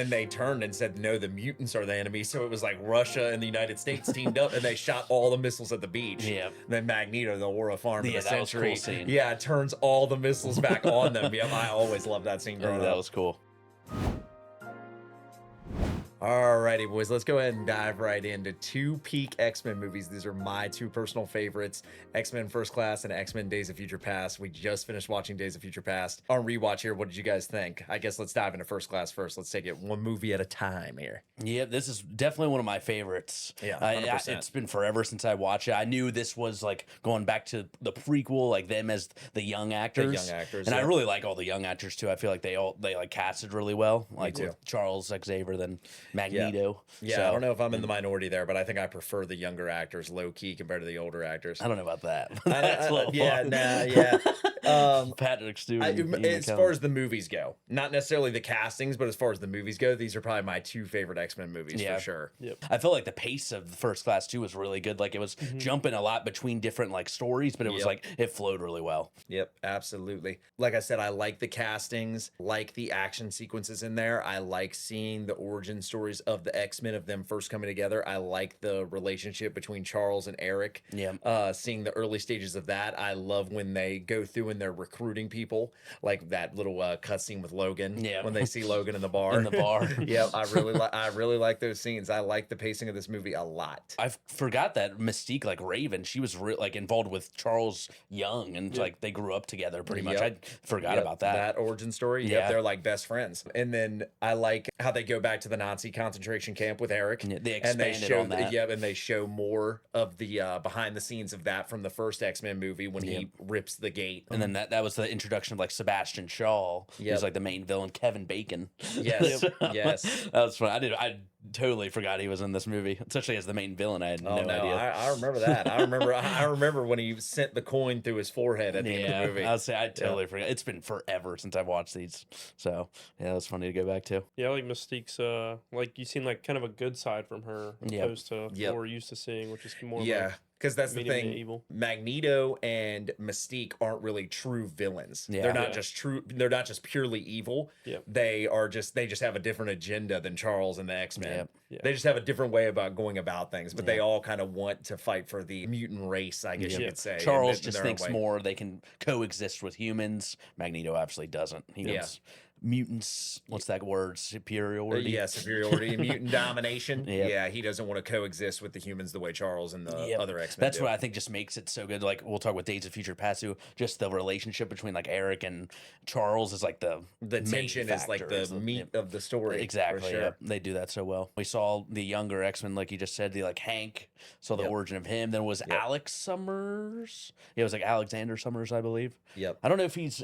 And they turned and said, no, the mutants are the enemy. So it was like Russia and the United States teamed up and they shot all the missiles at the beach. Yeah. And then Magneto, the War of Farm of the that was a century. cool scene. Yeah, turns all the missiles back on them. Yep, I always loved that scene growing up. That was cool. Alrighty, boys, let's go ahead and dive right into two peak X-Men movies. These are my two personal favorites, X-Men First Class and X-Men Days of Future Past. We just finished watching Days of Future Past. On rewatch here, what did you guys think? I guess let's dive into First Class first. Let's take it one movie at a time here. Yeah, this is definitely one of my favorites. Yeah, 100%. It's been forever since I watched it. I knew this was like going back to the prequel, like them as the young actors. And yeah. I really like all the young actors too. I feel like they like casted really well. Like too. with Charles Xavier, then Magneto. Yeah, So, I don't know if I'm in the minority there, but I think I prefer the younger actors low key compared to the older actors. I don't know about that. Patrick Stewart. As far as the movies go, not necessarily the castings, but as far as the movies go, these are probably my two favorite X-Men movies for sure. Yep. I felt like the pace of the First Class too was really good. Like it was jumping a lot between different like stories, but it was like it flowed really well. Yep, absolutely. Like I said, I like the castings, like the action sequences in there. I like seeing the origin stories of the X-Men, of them first coming together. I like the relationship between Charles and Erik. Yeah. Seeing the early stages of that. I love when they go through and they're recruiting people, like that little cutscene with Logan. Yeah. When they see Logan in the bar. In the bar. Yeah, I really like those scenes. I like the pacing of this movie a lot. I forgot that Mystique, like Raven, she was like involved with Charles Young, and like they grew up together pretty much. I forgot about that. That origin story. Yeah. Yep, they're like best friends. And then I like how they go back to the Nazi concentration camp with Erik. Yeah, they and they expanded show on that. and they show more of the behind the scenes of that from the first X-Men movie when he rips the gate. And then that was the introduction of like Sebastian Shaw, who's like the main villain, Kevin Bacon. Yes, yes. That was fun. I totally forgot he was in this movie, especially as the main villain. I had no idea. I remember that. I remember when he sent the coin through his forehead at the end of the movie. I would say I totally forgot. It's been forever since I've watched these, so yeah, it was funny to go back to. Yeah, like Mystique's like you seen like kind of a good side from her opposed to what we're used to seeing, which is more because that's the thing. Evil. Magneto and Mystique aren't really true villains. Yeah. They're not just true. They're not just purely evil. Yeah. They just have a different agenda than Charles and the X-Men. Yep. Yeah. They just have a different way about going about things, but they all kind of want to fight for the mutant race, I guess you could say. Charles in just their own thinks way. more they can coexist with humans. Magneto obviously doesn't. He knows mutants. What's that word? Superiority. Superiority, mutant domination. Yep. Yeah, he doesn't want to coexist with the humans the way Charles and the other X-Men That's do. what I think just makes it so good. Like we'll talk with Days of Future Past too. Just the relationship between like Erik and Charles is like the tension is like the meat of the story. Exactly. For sure. Yeah, they do that so well. We saw the younger X-Men, like you just said, the like Hank. Saw the origin of him. Then was Alex Summers. Yeah, it was like Alexander Summers, I believe. Yep. I don't know if he's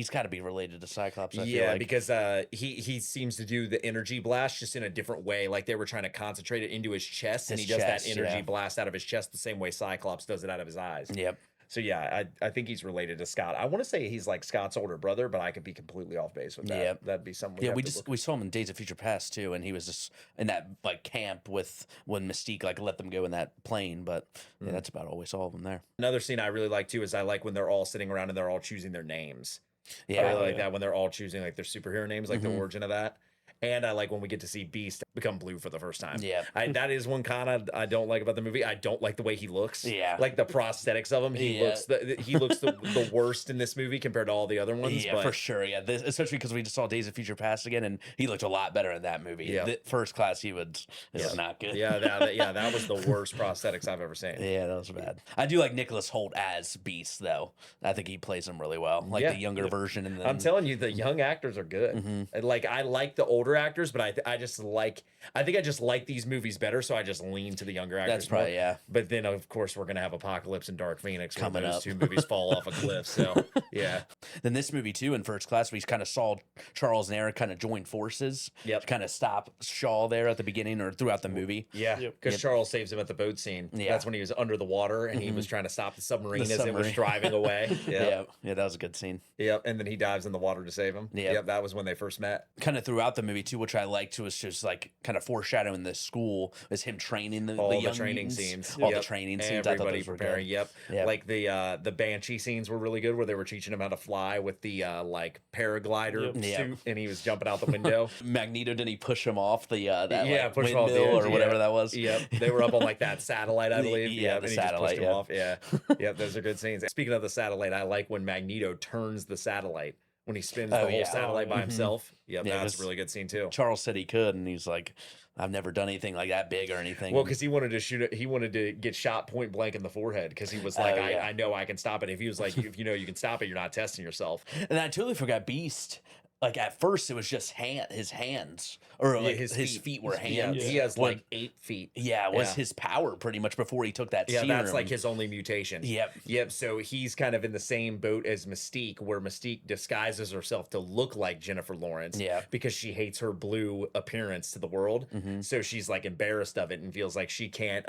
got to be related to Cyclops. I feel like. Because he seems to do the energy blast just in a different way. Like they were trying to concentrate it into his chest, and he does that energy blast out of his chest the same way Cyclops does it out of his eyes. Yep. So yeah, I think he's related to Scott. I want to say he's like Scott's older brother, but I could be completely off base with that. Yep. That'd be something. We saw him in Days of Future Past too, and he was just in that like camp with when Mystique like let them go in that plane. But yeah, that's about all we saw of them there. Another scene I really like too is I like when they're all sitting around and they're all choosing their names. Yeah, I really like that when they're all choosing like their superhero names, like the origin of that. And I like when we get to see Beast become blue for the first time. Yeah. That is one kind of I don't like about the movie. I don't like the way he looks. Yeah. Like the prosthetics of him. He looks the worst in this movie compared to all the other ones. Yeah, for sure. Yeah, especially because we just saw Days of Future Past again, and he looked a lot better in that movie. Yeah. The First Class, it was not good. Yeah, that was the worst prosthetics I've ever seen. Yeah, that was bad. I do like Nicholas Hoult as Beast, though. I think he plays him really well. Like the younger version. And I'm telling you, the young actors are good. Like I like the older actors, but I just like I just like these movies better, so I just lean to the younger actors. That's probably more. But then of course we're gonna have Apocalypse and Dark Phoenix coming those up. two movies fall off a cliff. So yeah. Then this movie too, in First Class, we kind of saw Charles and Erik kind of join forces. Yep. To kind of stop Shaw there at the beginning or throughout the movie. Yeah, because Charles saves him at the boat scene. Yeah. That's when he was under the water and he was trying to stop the submarine as it was driving away. Yeah, that was a good scene. Yep, and then he dives in the water to save him. Yep. That was when they first met. Kind of throughout the movie too, which I liked was just like kind of foreshadowing the school is him training the all the young training mutants. scenes, All the training scenes. I thought everybody those were preparing. good. Yep. Like the Banshee scenes were really good, where they were teaching him how to fly with the like paraglider suit, and he was jumping out the window. Magneto, didn't he push him off the that like, push him off the windmill edge, or whatever that was? Yep, they were up on like that satellite, I believe. Yeah, and the he satellite, just pushed him off. Yep, those are good scenes. Speaking of the satellite, I like when Magneto turns the satellite. When he spins the whole satellite by himself. Yep, that's a really good scene too. Charles said he could, and he's like, I've never done anything like that big or anything. Well, because he wanted to shoot it, he wanted to get shot point blank in the forehead because he was like, I know I can stop it. If he was like, if you know you can stop it, you're not testing yourself. And I totally forgot Beast. Like at first, it was just his hands, or like his feet were hands. He has like 8 feet. Yeah, was his power pretty much before he took that serum. That's like his only mutation. Yep. So he's kind of in the same boat as Mystique, where Mystique disguises herself to look like Jennifer Lawrence. Because she hates her blue appearance to the world. So she's like embarrassed of it and feels like she can't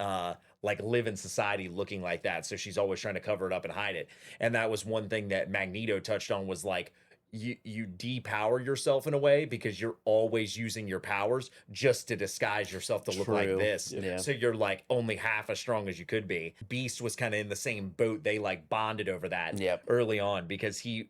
like live in society looking like that. So she's always trying to cover it up and hide it. And that was one thing that Magneto touched on, was like, you depower yourself in a way because you're always using your powers just to disguise yourself to look like this. So you're like only half as strong as you could be. Beast was kind of in the same boat. They like bonded over that early on because he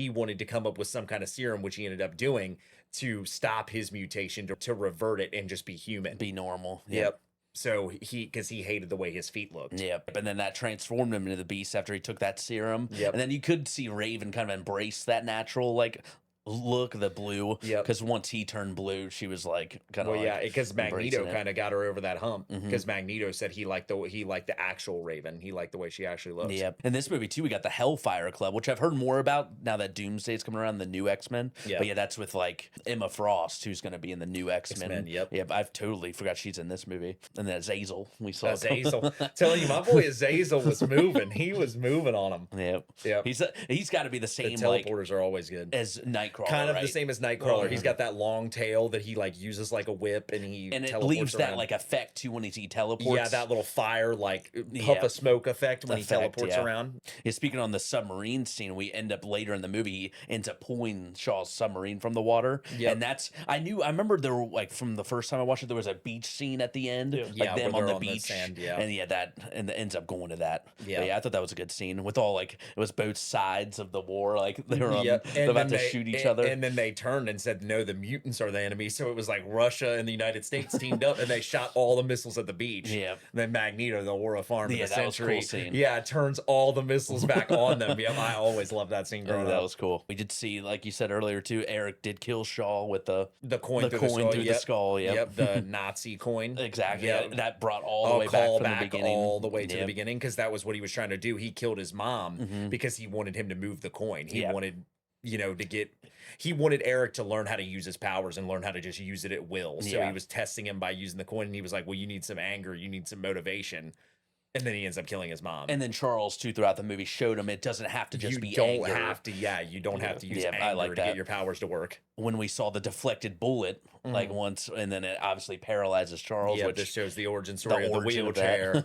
wanted to come up with some kind of serum, which he ended up doing to stop his mutation, to revert it and just be human. Be normal. Yep. So because he hated the way his feet looked. Yep. And then that transformed him into the Beast after he took that serum. Yep. And then you could see Raven kind of embrace that natural like look, the blue. Because once he turned blue, she was like kind of because Magneto kind of got her over that hump. Because Magneto said he liked the actual Raven. He liked the way she actually looks. Yep. In this movie too, we got the Hellfire Club, which I've heard more about now that Doomsday's coming around, the new X-Men. But yeah, that's with like Emma Frost, who's going to be in the new X-Men. Yep. I've totally forgot she's in this movie. And then Azazel, we saw Azazel. Telling you, my boy Azazel was moving. He was moving on him. Yep. He's got to be the same. The teleporters are always good as Nightcrawler. Kind of the same as Nightcrawler. He's got that long tail that he like uses like a whip, and it leaves that like effect too when he teleports. Yeah, that little fire like puff of smoke effect when he teleports around. Yeah, speaking on the submarine scene, we end up later in the movie, he ends up pulling Shaw's submarine from the water. And that's I remember there were like from the first time I watched it, there was a beach scene at the end, like them on the beach, and that and it ends up going to that. I thought that was a good scene with all like it was both sides of the war, like they were about to shoot each other, and then they turned and said, no, the mutants are the enemy. So it was like Russia and the United States teamed up, and they shot all the missiles at the beach. And then Magneto, the War of Farm of the century. Was cool scene. Turns all the missiles back on them. I always loved that scene growing up. That was cool. We did see, like you said earlier too, Erik did kill Shaw with the coin through the skull. The Nazi coin. Exactly. That brought all the way back from the beginning. All the way to the beginning, because that was what he was trying to do. He killed his mom because he wanted him to move the coin. He wanted he wanted Erik to learn how to use his powers and learn how to just use it at will. So he was testing him by using the coin, and he was like, well, you need some anger, you need some motivation. And then he ends up killing his mom. And then Charles, too, throughout the movie showed him it doesn't have to just be anger. You don't have to use anger to get your powers to work. When we saw the deflected bullet, like once, and then it obviously paralyzes Charles. Which this shows the origin story of the wheelchair.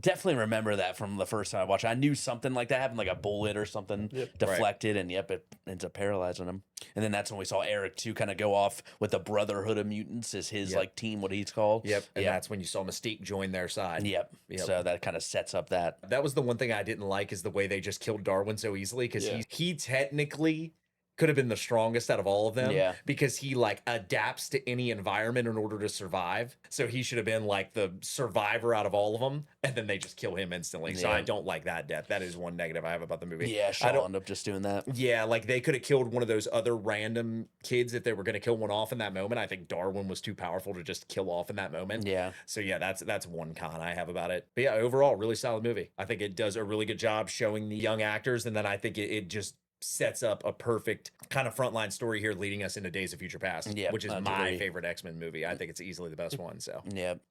Definitely remember that from the first time I watched it. I knew something like that happened, like a bullet or something deflected, and it ends up paralyzing him. And then that's when we saw Erik, too, kind of go off with the Brotherhood of Mutants as his like team, what he's called. And that's when you saw Mystique join their side. So that kind of sets up that. That was the one thing I didn't like, is the way they just killed Darwin so easily, because he technically could have been the strongest out of all of them, because he like adapts to any environment in order to survive. So he should have been like the survivor out of all of them, and then they just kill him instantly. So I don't like that death. That is one negative I have about the movie. Shaw ended up just doing that. Like they could have killed one of those other random kids if they were going to kill one off in that moment. I think Darwin was too powerful to just kill off in that moment. So that's one con I have about it. But overall, really solid movie. I think it does a really good job showing the young actors, and then I think it just sets up a perfect kind of frontline story here, leading us into Days of Future Past, which is my favorite X-Men movie. I think it's easily the best one. So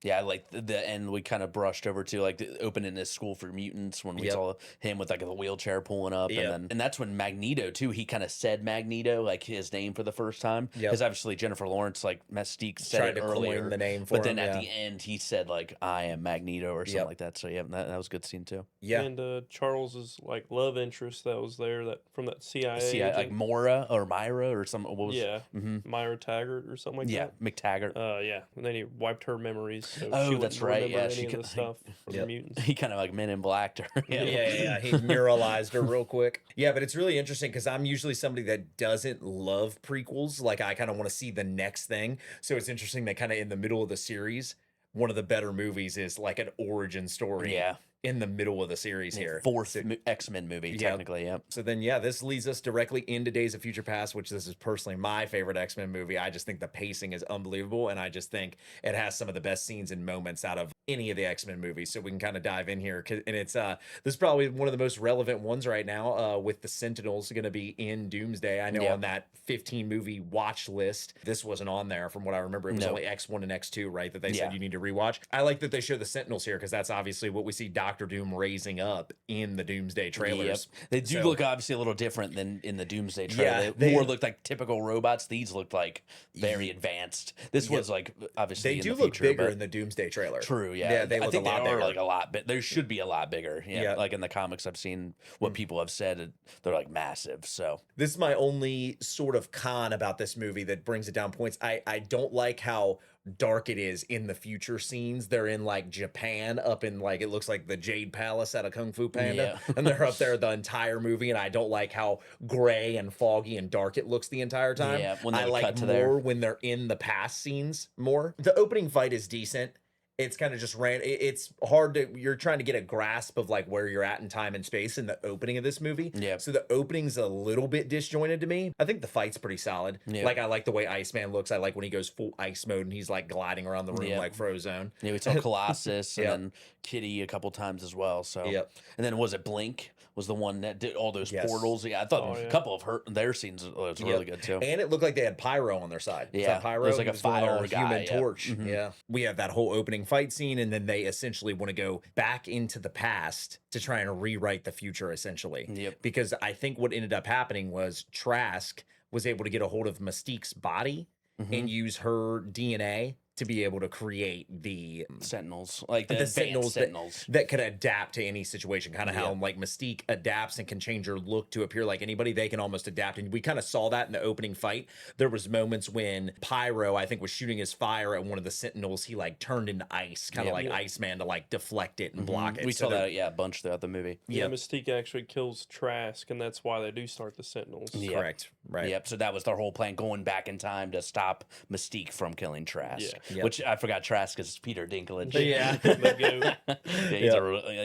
I like the end. We kind of brushed over to like the opening this school for mutants when we saw him with like the wheelchair pulling up, and that's when Magneto too. He kind of said Magneto, like his name for the first time, because obviously Jennifer Lawrence, like Mystique, said it earlier, coin the name for but him, then at the end he said like I am Magneto or something like that. So that was a good scene too. And Charles's like love interest that was there that from the CIA CIA, like agent. Mora or Myra or some. What was? Yeah, Myra Taggart or something like Yeah, that. McTaggart. Yeah, and then he wiped her memories, so Oh, she that's wouldn't right. remember Yeah, any she of the could. stuff from the mutants. He kind of like Men in Blacked her. Yeah. He neuralized her real quick. Yeah, but it's really interesting because I'm usually somebody that doesn't love prequels. Like, I kind of want to see the next thing. So it's interesting that kind of in the middle of the series, one of the better movies is like an origin story. Yeah. In the middle of the series here. Fourth X-Men movie, technically, yep. So then, this leads us directly into Days of Future Past, which this is personally my favorite X-Men movie. I just think the pacing is unbelievable, and I just think it has some of the best scenes and moments out of any of the X-Men movies. So we can kind of dive in here, and it's this is probably one of the most relevant ones right now, with the Sentinels going to be in Doomsday. I know on that 15 movie watch list, this wasn't on there from what I remember. It was only X1 and X2, right? That they said you need to rewatch. I like that they show the Sentinels here because that's obviously what we see Doctor Doom raising up in the Doomsday trailers. They do look obviously a little different than in the Doomsday trailer. They more looked like typical robots. These looked like very advanced. This was like obviously they do the look future, bigger in the Doomsday trailer. True, they look I think a lot they are bigger. like a lot, but they should be a lot bigger. Like in the comics, I've seen what people have said. They're like massive. So this is my only sort of con about this movie that brings it down points. I don't like how dark it is in the future scenes. They're in like Japan, up in like it looks like the Jade Palace out of Kung Fu Panda, and they're up there the entire movie. And I don't like how gray and foggy and dark it looks the entire time. Yeah, when I like more when they're in the past scenes more. The opening fight is decent. It's kind of just it's hard to, you're trying to get a grasp of like where you're at in time and space in the opening of this movie. Yeah. So the opening's a little bit disjointed to me. I think the fight's pretty solid. Yeah. Like, I like the way Iceman looks. I like when he goes full ice mode and he's like gliding around the room like Frozone. Yeah, we saw Colossus and then Kitty a couple times as well. So and then was it Blink? Was the one that did all those portals. Yeah, I thought a couple of their scenes was really good too. And it looked like they had Pyro on their side. Yeah, Pyro. It was like a fire guy. Human Torch. Yeah. We have that whole opening fight scene, and then they essentially want to go back into the past to try and rewrite the future, essentially. Yep. Because I think what ended up happening was Trask was able to get a hold of Mystique's body and use her DNA to be able to create the Sentinels, like the Sentinels that could adapt to any situation. Kind of how like Mystique adapts and can change her look to appear like anybody. They can almost adapt, and we kind of saw that in the opening fight. There was moments when Pyro, I think, was shooting his fire at one of the Sentinels. He like turned into ice, kind of like Iceman, to like deflect it and block it. We saw that a bunch throughout the movie. Yeah, Mystique actually kills Trask, and that's why they do start the Sentinels. Correct. Right. Yep. So that was their whole plan, going back in time to stop Mystique from killing Trask. Which I forgot Trask is Peter Dinklage.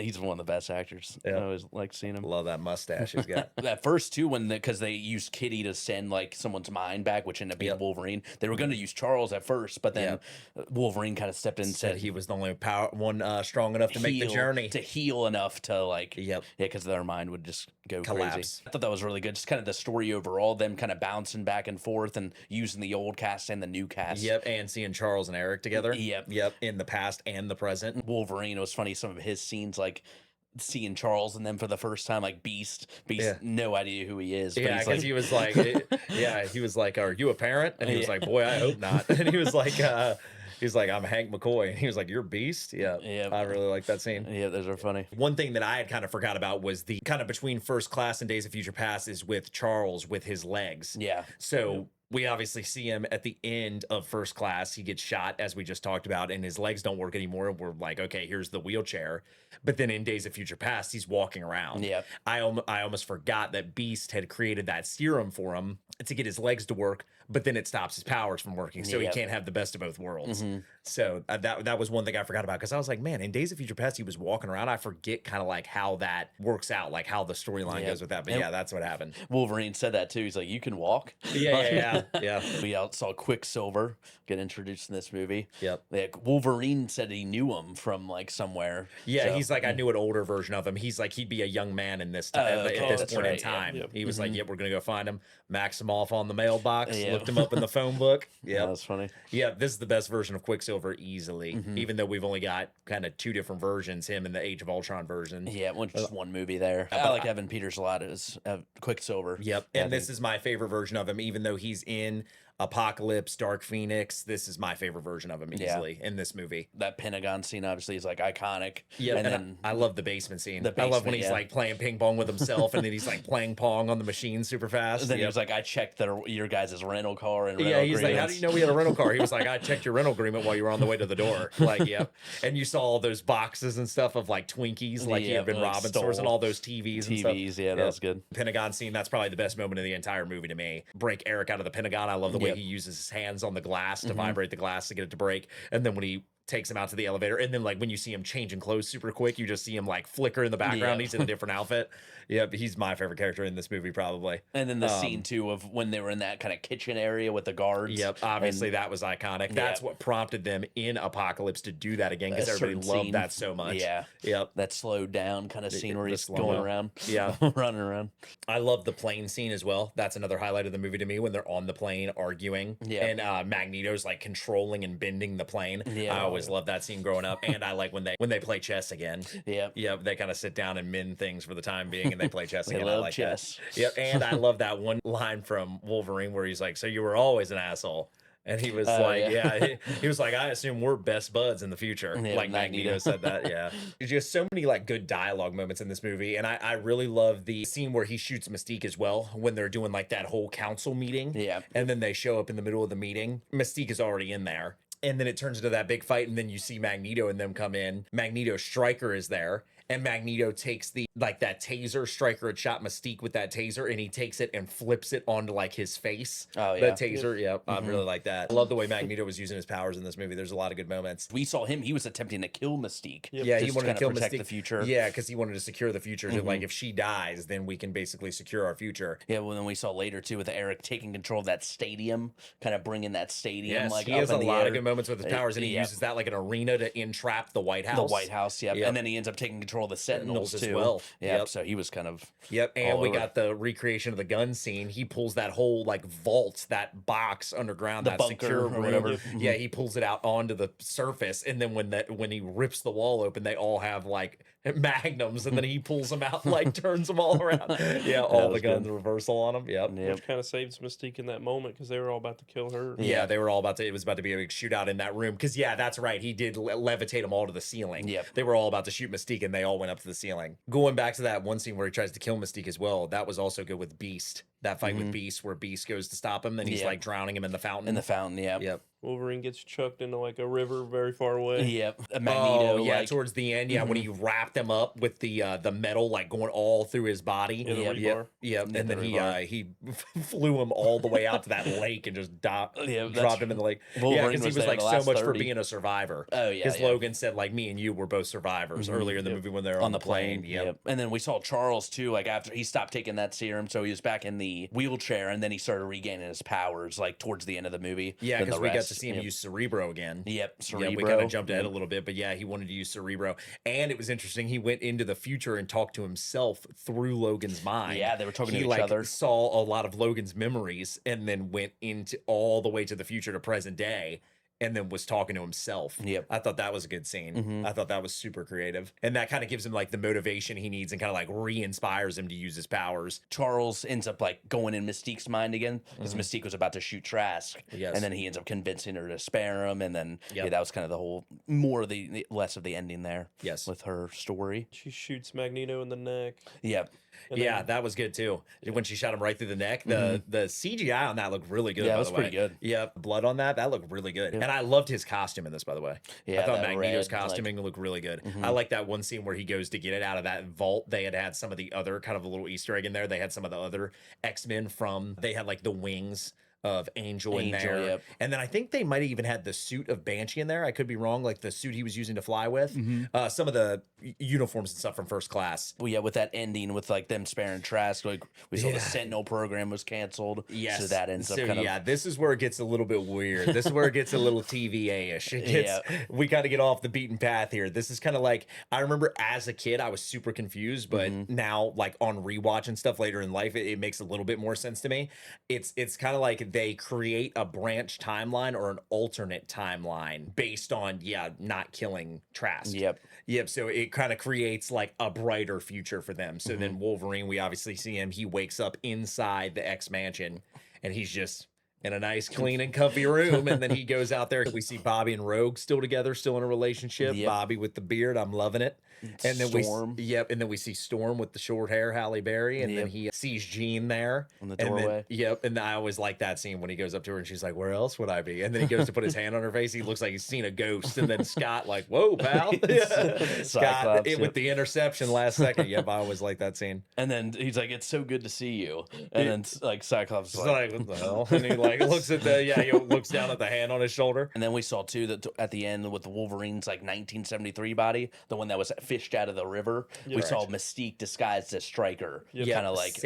He's one of the best actors. I always like seeing him. Love that mustache he's got. That first two, because they used Kitty to send like someone's mind back, which ended up being Wolverine. They were going to use Charles at first, but then Wolverine kind of stepped in and said he was the only one strong enough to make the journey, to heal enough to like because their mind would just go collapse. Crazy. I thought that was really good. Just kind of the story overall, them kind of bouncing back and forth and using the old cast and the new cast. And seeing Charles and Erik together. In the past and the present. Wolverine, it was funny, some of his scenes, like seeing Charles and them for the first time, like Beast, no idea who he is. But because he was like, he was like, "Are you a parent?" And he was like, "Boy, I hope not." And he was like, "I'm Hank McCoy." And he was like, "You're Beast?" Yeah. I really like that scene. Yeah, those are funny. One thing that I had kind of forgot about was the kind of between First Class and Days of Future Past is with Charles with his legs. Yeah. So we obviously see him at the end of First Class. He gets shot, as we just talked about, and his legs don't work anymore. We're like, okay, here's the wheelchair. But then in Days of Future Past, he's walking around. Yeah. I almost forgot that Beast had created that serum for him to get his legs to work, but then it stops his powers from working, so he can't have the best of both worlds. So that was one thing I forgot about, because I was like, man, in Days of Future Past, he was walking around. I forget kind of like how that works out, like how the storyline goes with that. But that's what happened. Wolverine said that too. He's like, you can walk. Yeah. We saw Quicksilver get introduced in this movie. Yep. Like, Wolverine said he knew him from like somewhere. Yeah, so, he's like, I knew an older version of him. He's like, he'd be a young man in this time, at this point in time. Yep. He was like, we're gonna go find him, Maximoff on the mailbox, looked him up in the phone book. Yeah, that's funny. Yeah, this is the best version of Quicksilver easily, even though we've only got kind of two different versions, him and the Age of Ultron version. Yeah, just one movie there. I like Evan Peters a lot as Quicksilver. Yep, and this is my favorite version of him, even though he's in Apocalypse, Dark Phoenix. This is my favorite version of him easily in this movie. That Pentagon scene obviously is like iconic. Yeah, and then I love the basement scene. I love when he's like playing ping pong with himself, and then he's like playing pong on the machine super fast. Then he was like, I checked your guys' rental car and he's like, how do you know we had a rental car? He was like, I checked your rental agreement while you were on the way to the door. Like, and you saw all those boxes and stuff of like Twinkies, like he had been robbing stores and all those TVs and stuff. Yeah, that was good. Pentagon scene, that's probably the best moment of the entire movie to me. Break Erik out of the Pentagon. I love the way he uses his hands on the glass to vibrate the glass to get it to break. And then when he takes him out to the elevator, and then like when you see him changing clothes super quick, you just see him like flicker in the background. He's in a different outfit. He's my favorite character in this movie probably. And then the scene too of when they were in that kind of kitchen area with the guards. Obviously that was iconic. That's what prompted them in Apocalypse to do that again, because everybody loved that so much. That slowed down kind of scene where he's going around, running around. I love the plane scene as well. That's another highlight of the movie to me, when they're on the plane arguing and Magneto's like controlling and bending the plane. I always loved that scene growing up. And I like when they play chess again. They kind of sit down and mend things for the time being, and they play chess again. I like chess. And I love that one line from Wolverine where he's like, so you were always an asshole. And he was he was like, I assume we're best buds in the future. Like Magneto said that. There's just so many like good dialogue moments in this movie. And I really love the scene where he shoots Mystique as well, when they're doing like that whole council meeting. And then they show up in the middle of the meeting. Mystique is already in there. And then it turns into that big fight, and then you see Magneto and them come in. Magneto Stryker is there, and Magneto takes that taser. Stryker had shot Mystique with that taser, and he takes it and flips it onto like his face. The taser. I really like that. I love the way Magneto was using his powers in this movie. There's a lot of good moments. We saw him. He was attempting to kill Mystique. He wanted to kill protect Mystique. The future. Because he wanted to secure the future. Like if she dies, then we can basically secure our future. Well, then we saw later too with Erik taking control of that stadium, kind of bringing that stadium. Like he has a lot of good moments with his powers, and he uses that like an arena to entrap the White House. The White House, and then he ends up taking control of the Sentinels as too. Well. So he was kind of and we got the recreation of the gun scene. He pulls that whole like vault, that box underground, the that bunker secure or whatever. He pulls it out onto the surface, and then when he rips the wall open, they all have like magnums, and then he pulls them out, like turns them all around. All the guns reversal on them. Which kind of saves Mystique in that moment, because they were all about to kill her. They were all about to. It was about to be a big shootout in that room, because that's right. He did levitate them all to the ceiling. They were all about to shoot Mystique, and they all went up to the ceiling. Going back to that one scene where he tries to kill Mystique as well, that was also good with Beast. That fight with Beast, where Beast goes to stop him, then he's like drowning him in the fountain. Wolverine gets chucked into like a river very far away. Magneto. Towards the end, when he wrapped him up with the metal like going all through his body. And then he flew him all the way out to that lake and just dropped him in the lake. Because he was like so much for being a survivor. Because Logan said like, me and you were both survivors earlier in the movie when they were on the plane. And then we saw Charles too, like after he stopped taking that serum, so he was back in the wheelchair, and then he started regaining his powers like towards the end of the movie. Because we got to see him use Cerebro again. Cerebro. We kind of jumped ahead a little bit, but he wanted to use Cerebro. And it was interesting. He went into the future and talked to himself through Logan's mind. They were talking to each other. He saw a lot of Logan's memories, and then went into all the way to the future to present day, and then was talking to himself. I thought that was a good scene. I thought that was super creative. And that kind of gives him like the motivation he needs, and kind of like re-inspires him to use his powers. Charles ends up like going in Mystique's mind again, because Mystique was about to shoot Trask. And then he ends up convincing her to spare him. And then that was kind of the whole, less of the ending there. With her story. She shoots Magneto in the neck. That was good too. When she shot him right through the neck, the CGI on that looked really good. That was pretty good. Blood on that looked really good. And I loved his costume in this, by the way. I thought Magneto's costuming looked really good. I like that one scene where he goes to get it out of that vault. They had some of the other kind of a little Easter egg in there. They had some of the other X-Men they had like the wings of Angel in there. And then I think they might have even had the suit of Banshee in there. I could be wrong, like the suit he was using to fly with. Some of the uniforms and stuff from First Class. With that ending with like them sparing Trask, like we saw the Sentinel program was canceled. So that ends up kind of... this is where it gets a little bit weird. This is where it gets a little TVA-ish. We got to get off the beaten path here. This is kind of like, I remember as a kid, I was super confused, but now like on rewatch and stuff later in life, it makes a little bit more sense to me. It's kind of like they create a branch timeline or an alternate timeline based on not killing Trask. So it kind of creates like a brighter future for them. So then Wolverine, we obviously see him, he wakes up inside the X mansion, and he's just in a nice, clean, and comfy room. And then he goes out there. We see Bobby and Rogue still together, still in a relationship. Yep. Bobby with the beard. I'm loving it. And then Storm. And then we see Storm with the short hair, Halle Berry. And then he sees Jean there. On the doorway. And I always like that scene when he goes up to her and she's like, where else would I be? And then he goes to put his hand on her face. He looks like he's seen a ghost. And then Scott like, whoa, pal. Scott with the interception last second. Yep, I always like that scene. And then he's like, it's so good to see you. And then like Cyclops is like, what the hell? And he like looks at he looks down at the hand on his shoulder. And then we saw too that at the end with the Wolverine's like 1973 body, the one that was fished out of the river. We saw Mystique disguised as Stryker, kind of like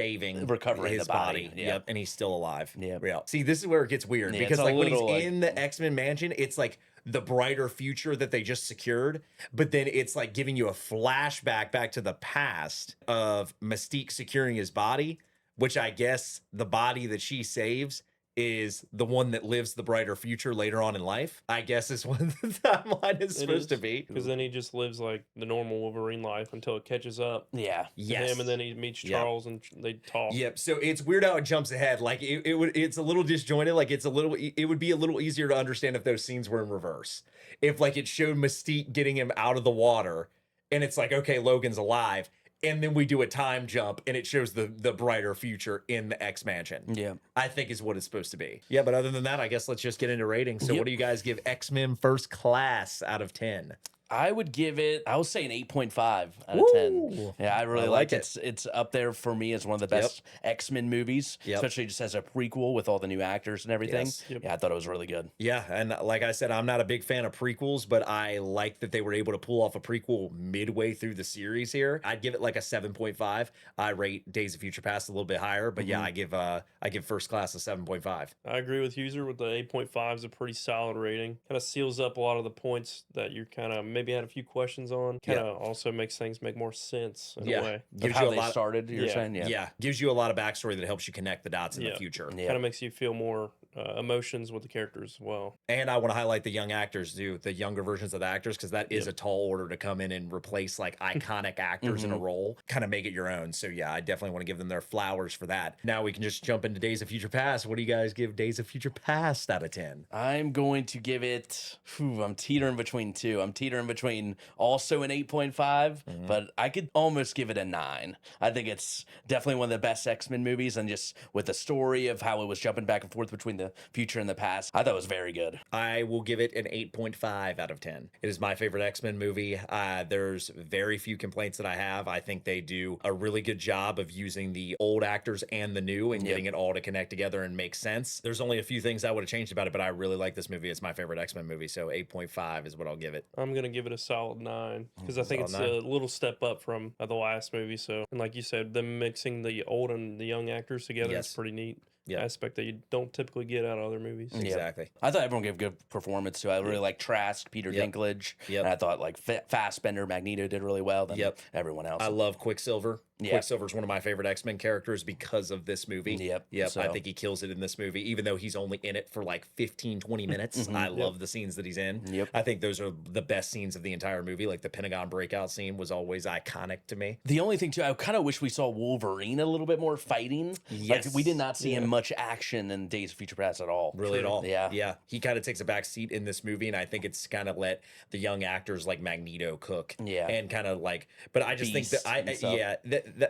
recovering his the body. Yep, and he's still alive. Yeah. See, this is where it gets weird because like when he's in the X-Men mansion, it's like the brighter future that they just secured, but then it's like giving you a flashback back to the past of Mystique securing his body, which I guess the body that she saves is the one that lives the brighter future later on in life. I guess is what the timeline is supposed to be. Because then he just lives like the normal Wolverine life until it catches up. Yeah. To him, and then he meets Charles and they talk. Yep. So it's weird how it jumps ahead. Like it's a little disjointed. Like it would be a little easier to understand if those scenes were in reverse. If like it showed Mystique getting him out of the water, and it's like, okay, Logan's alive. And then we do a time jump and it shows the brighter future in the X Mansion. Yeah. I think is what it's supposed to be. Yeah, but other than that, I guess let's just get into ratings. So what do you guys give X-Men First Class out of 10? I would give it, I would say an 8.5 out of 10. Yeah, I really like it. It's up there for me as one of the best X-Men movies, especially just as a prequel with all the new actors and everything. Yeah, I thought it was really good. Yeah, and like I said, I'm not a big fan of prequels, but I like that they were able to pull off a prequel midway through the series here. I'd give it like a 7.5. I rate Days of Future Past a little bit higher, but yeah, I give First Class a 7.5. I agree with Huser with the 8.5 is a pretty solid rating. Kind of seals up a lot of the points that you're kind of maybe had a few questions on. Kind of also makes things make more sense in a way. Gives you how they started, you're saying? Yeah. Gives you a lot of backstory that helps you connect the dots in the future. Kind of makes you feel more emotions with the characters as well. And I want to highlight the young actors too, the younger versions of the actors, because that is a tall order to come in and replace like iconic actors in a role, kind of make it your own. So yeah, I definitely want to give them their flowers for that. Now we can just jump into Days of Future Past. What do you guys give Days of Future Past out of 10? I'm going to give it, I'm teetering between two. I'm teetering between also an 8.5, but I could almost give it a 9. I think it's definitely one of the best X-Men movies, and just with the story of how it was jumping back and forth between the future and the past, I thought it was very good. I will give it an 8.5 out of 10. It is my favorite X-Men movie. There's very few complaints that I have. I think they do a really good job of using the old actors and the new and getting it all to connect together and make sense. There's only a few things I would have changed about it, but I really like this movie. It's my favorite X-Men movie, so 8.5 is what I'll give it. I'm going to give it a solid 9 because I think it's a little step up from the last movie. So, and like you said, them mixing the old and the young actors together is pretty neat. Aspect that you don't typically get out of other movies. Exactly. I thought everyone gave good performance too. I really like Trask, Peter Dinklage. And I thought like Fassbender, Magneto did really well than everyone else. I love Quicksilver. Quicksilver's one of my favorite X-Men characters because of this movie. So, I think he kills it in this movie, even though he's only in it for like 15-20 minutes. I love the scenes that he's in. I think those are the best scenes of the entire movie. Like the Pentagon breakout scene was always iconic to me. The only thing too, I kind of wish we saw Wolverine a little bit more fighting. Like we did not see him much action in Days of Future Past at all. Really at all. Yeah. He kind of takes a back seat in this movie, and I think it's kind of let the young actors like Magneto cook. And kind of like, but I just think that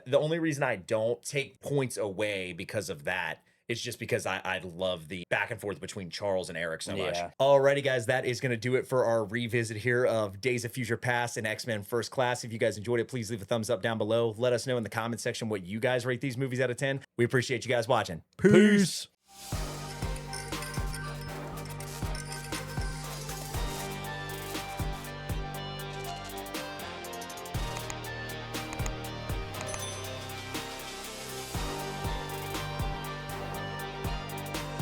the only reason I don't take points away because of that is just because I love the back and forth between Charles and Erik so much. Alrighty, guys, that is going to do it for our revisit here of Days of Future Past and X-Men First Class. If you guys enjoyed it, please leave a thumbs up down below. Let us know in the comment section what you guys rate these movies out of 10. We appreciate you guys watching. Peace.